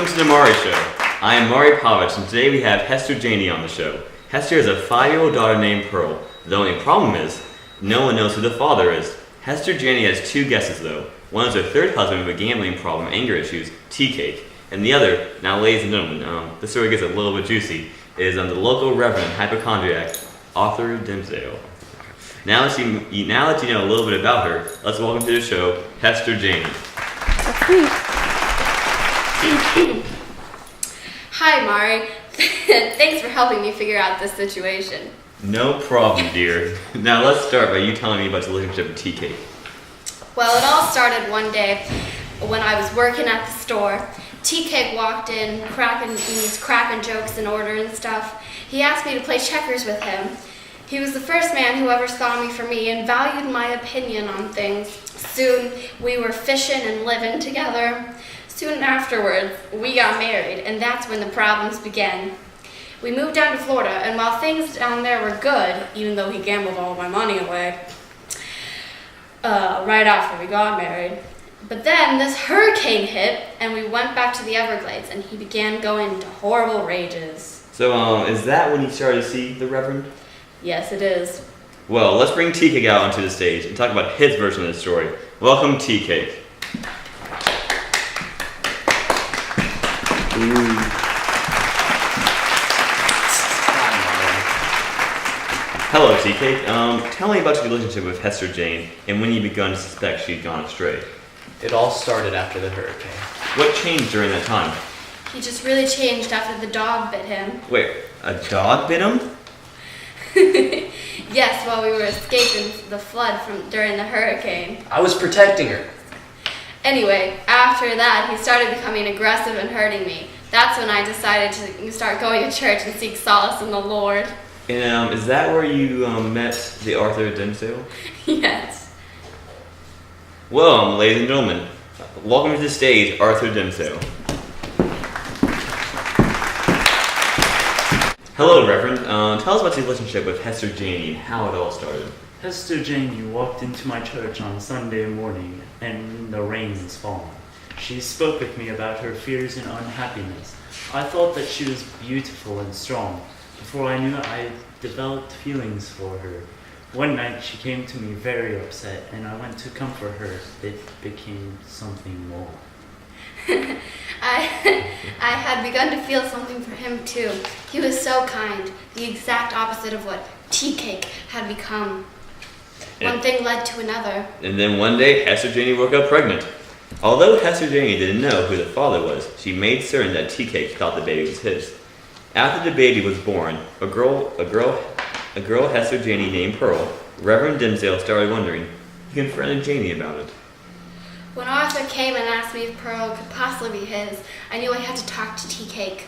Welcome to the Mari Show. I am Mari Pavich, and today we have Hester Janey on the show. Hester has a 5-year-old daughter named Pearl. The only problem is, no one knows who the father is. Hester Janey has 2 guesses though. One is her 3rd husband with a gambling problem, anger issues, tea cake. And the other, now ladies and gentlemen, this story gets a little bit juicy, is the local reverend hypochondriac, Arthur Dimsdale. Now that you know a little bit about her, let's welcome to the show, Hester Janey. That's me. Hi, Mari. Thanks for helping me figure out this situation. No problem, dear. Now let's start by you telling me about your relationship with tea cake. Well, it all started one day when I was working at the store. Tea Cake walked in, cracking jokes and order and stuff. He asked me to play checkers with him. He was the first man who ever saw me for me and valued my opinion on things. Soon, we were fishing and living together. Soon afterwards, we got married, and that's when the problems began. We moved down to Florida, and while things down there were good, even though he gambled all my money away, right after we got married. But then this hurricane hit, and we went back to the Everglades, and he began going into horrible rages. So, is that when you started to see the Reverend? Yes, it is. Well, let's bring Tea Cake out onto the stage and talk about his version of the story. Welcome, Tea Cake. Hello, Tea Cake. Tell me about your relationship with Hester Jane and when you begun to suspect she'd gone astray. It all started after the hurricane. What changed during that time? He just really changed after the dog bit him. Wait, a dog bit him? Yes, while we were escaping the flood during the hurricane. I was protecting her. Anyway, after that, he started becoming aggressive and hurting me. That's when I decided to start going to church and seek solace in the Lord. And is that where you met the Arthur Dimsdale? Yes. Well, ladies and gentlemen, welcome to the stage, Arthur Dimsdale. Hello, Reverend. Tell us about your relationship with Hester Janey and how it all started. Hester Janey walked into my church on Sunday morning, and the rain was falling. She spoke with me about her fears and unhappiness. I thought that she was beautiful and strong. Before I knew it, I developed feelings for her. One night, she came to me very upset, and I went to comfort her. It became something more. I had begun to feel something for him too. He was so kind, the exact opposite of what Tea Cake had become. One thing led to another. And then one day, Hester Janey woke up pregnant. Although Hester Janey didn't know who the father was, she made certain that Tea Cake thought the baby was his. After the baby was born, a girl Hester Janey named Pearl, Reverend Dimsdale started wondering. He confronted Janey about it. When Arthur came and asked me if Pearl could possibly be his, I knew I had to talk to Tea Cake.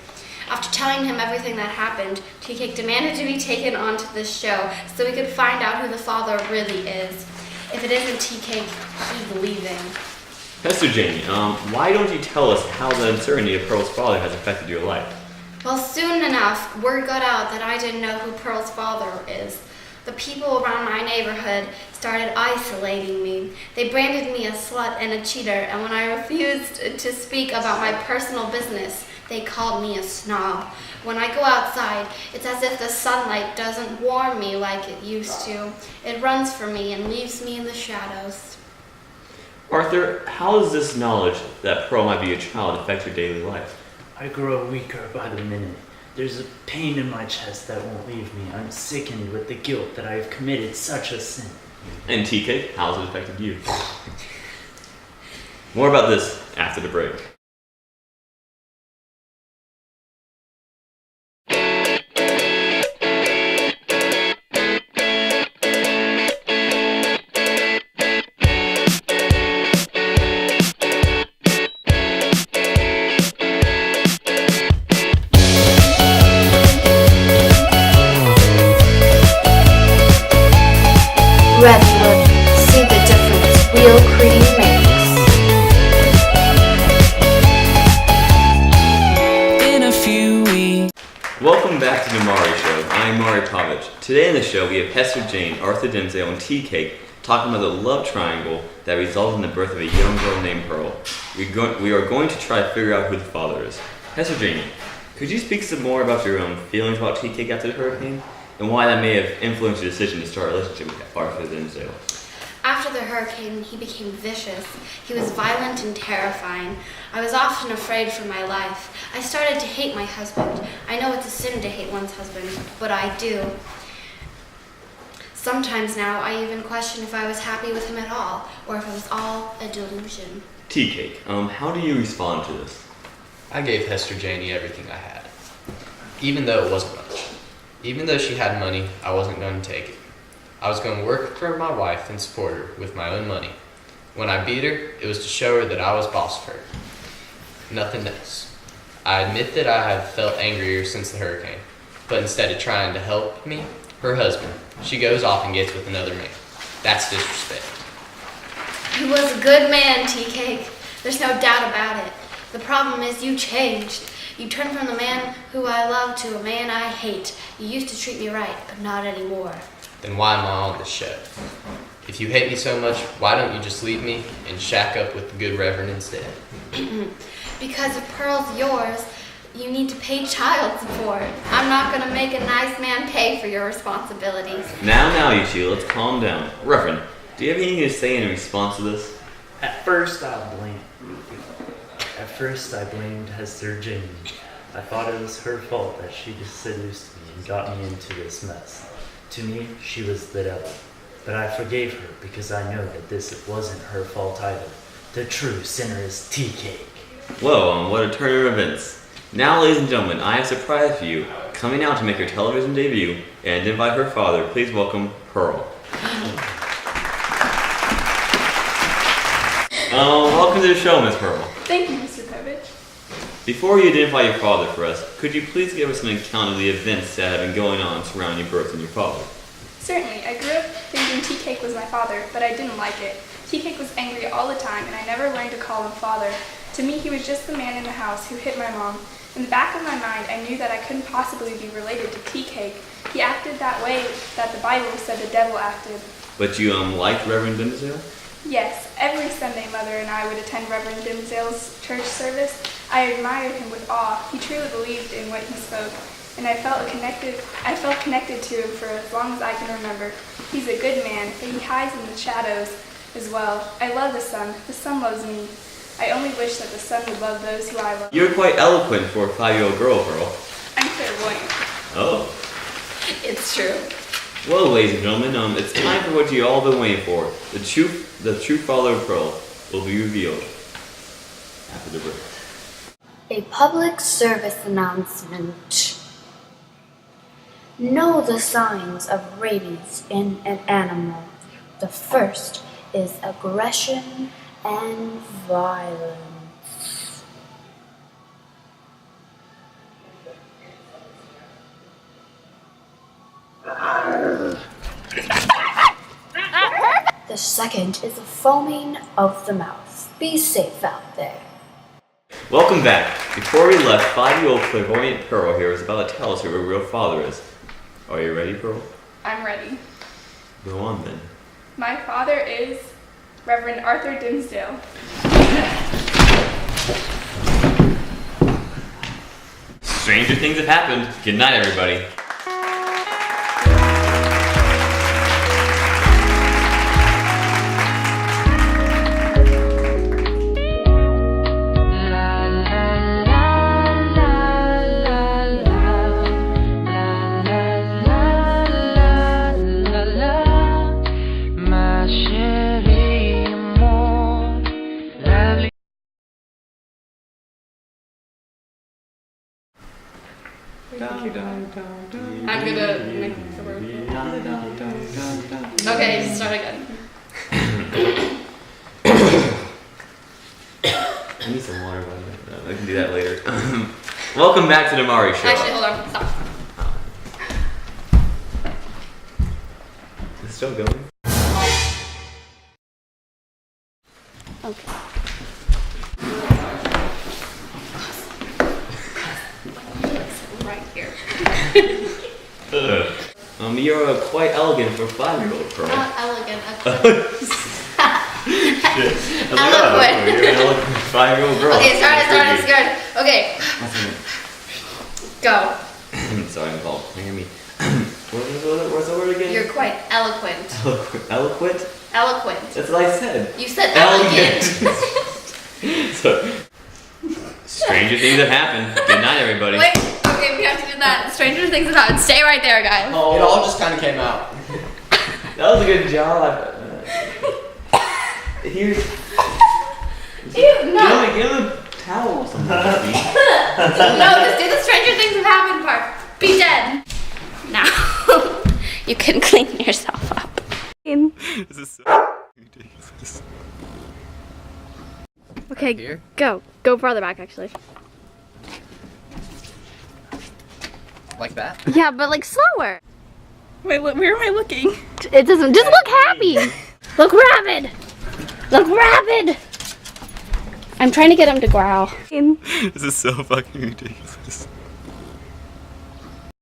After telling him everything that happened, Tea Cake demanded to be taken onto this show so we could find out who the father really is. If it isn't Tea Cake, he's leaving. Hester Janey, why don't you tell us how the uncertainty of Pearl's father has affected your life? Well, soon enough, word got out that I didn't know who Pearl's father is. The people around my neighborhood started isolating me. They branded me a slut and a cheater, and when I refused to speak about my personal business, they called me a snob. When I go outside, it's as if the sunlight doesn't warm me like it used to. It runs from me and leaves me in the shadows. Arthur, how does this knowledge that Pearl might be a child affect your daily life? I grow weaker by the minute. There's a pain in my chest that won't leave me. I'm sickened with the guilt that I have committed such a sin. And Tea Cake, how has it affected you? More about this after the break. Redwood, see the difference real cream makes. In a few weeks. Welcome back to the Mari Show. I'm Mari Pavich. Today on the show we have Hester Jane, Arthur Dimsdale, and Tea Cake talking about the love triangle that resulted in the birth of a young girl named Pearl. We are going to try to figure out who the father is. Hester Janie, could you speak some more about your feelings about Tea Cake after the hurricane, and why that may have influenced your decision to start a relationship with Arthur Dimmesdale? After the hurricane, he became vicious. He was violent and terrifying. I was often afraid for my life. I started to hate my husband. I know it's a sin to hate one's husband, but I do. Sometimes now, I even question if I was happy with him at all, or if it was all a delusion. Tea Cake, how do you respond to this? I gave Hester Janie everything I had, even though it wasn't much. Even though she had money, I wasn't going to take it. I was going to work for my wife and support her with my own money. When I beat her, it was to show her that I was boss of her. Nothing else. I admit that I have felt angrier since the hurricane, but instead of trying to help me, her husband, she goes off and gets with another man. That's disrespect. He was a good man, Tea Cake. There's no doubt about it. The problem is you changed. You turned from the man who I love to a man I hate. You used to treat me right, but not anymore. Then why am I on this show? If you hate me so much, why don't you just leave me and shack up with the good reverend instead? Because if Pearl's yours, you need to pay child support. I'm not going to make a nice man pay for your responsibilities. Now, you two, let's calm down. Reverend, do you have anything to say in response to this? At first I blamed Hester Janie. I thought it was her fault that she just seduced me and got me into this mess. To me, she was the devil. But I forgave her because I know that this wasn't her fault either. The true sinner is Tea Cake. Whoa, what a turn of events. Now, ladies and gentlemen, I have a surprise for you. Coming out to make her television debut and invite her father, please welcome Pearl. Welcome to the show, Miss Pearl. Thank you, Mr. Povich. Before you identify your father for us, could you please give us an account of the events that have been going on surrounding your birth and your father? Certainly, I grew up thinking Tea Cake was my father, but I didn't like it. Tea Cake was angry all the time, and I never learned to call him father. To me, he was just the man in the house who hit my mom. In the back of my mind, I knew that I couldn't possibly be related to Tea Cake. He acted that way that the Bible said the devil acted. But you liked Reverend Dimmesdale? Yes, every Sunday Mother and I would attend Reverend Dimmesdale's church service. I admired him with awe. He truly believed in what he spoke, and I felt connected to him for as long as I can remember. He's a good man, but he hides in the shadows as well. I love the sun. The sun loves me. I only wish that the sun would love those who I love. You're quite eloquent for a 5-year-old girl, Pearl. I'm clairvoyant. Oh. It's true. Well, ladies and gentlemen, it's time for what you all been waiting for. The true father of Pearl will be revealed after the break. A public service announcement. Know the signs of rabies in an animal. The first is aggression and violence. The second is a foaming of the mouth. Be safe out there. Welcome back. Before we left, 5-year-old clairvoyant Pearl here is about to tell us who her real father is. Are you ready, Pearl? I'm ready. Go on then. My father is Reverend Arthur Dimmesdale. Stranger things have happened. Good night, everybody. I'm gonna make the word. Okay, start again. I need some water, but I can do that later. Welcome back to the Mari Show. Actually, hold on. Stop. Is it still going? Okay. Right here. mean, you're quite elegant for a 5-year-old, Pearl. Not elegant. Shit. I was like, oh, Eloquent. you're an eloquent 5-year-old girl. Okay, start That's it, start. Okay, go. Sorry, I'm called. Hear me. What's the word again? You're quite eloquent. Eloquent? Eloquent. That's what I said. You said elegant. So, stranger things have happened. Good night, everybody. Wait, okay, we have to do that. Stranger things have happened. Stay right there, guys. Oh, It all just kind of came out. that was a good job. Here. Ew, no. Give him a towel or something. No, just do the stranger things have happened part. Be dead. Now, you can clean yourself up. This is so ridiculous. Okay, Here? go. Go farther back, actually. Like that? Yeah, but like slower. Wait, where am I looking? It doesn't. Just look happy. Look rabid. Look rabid. I'm trying to get him to growl. This is so fucking ridiculous.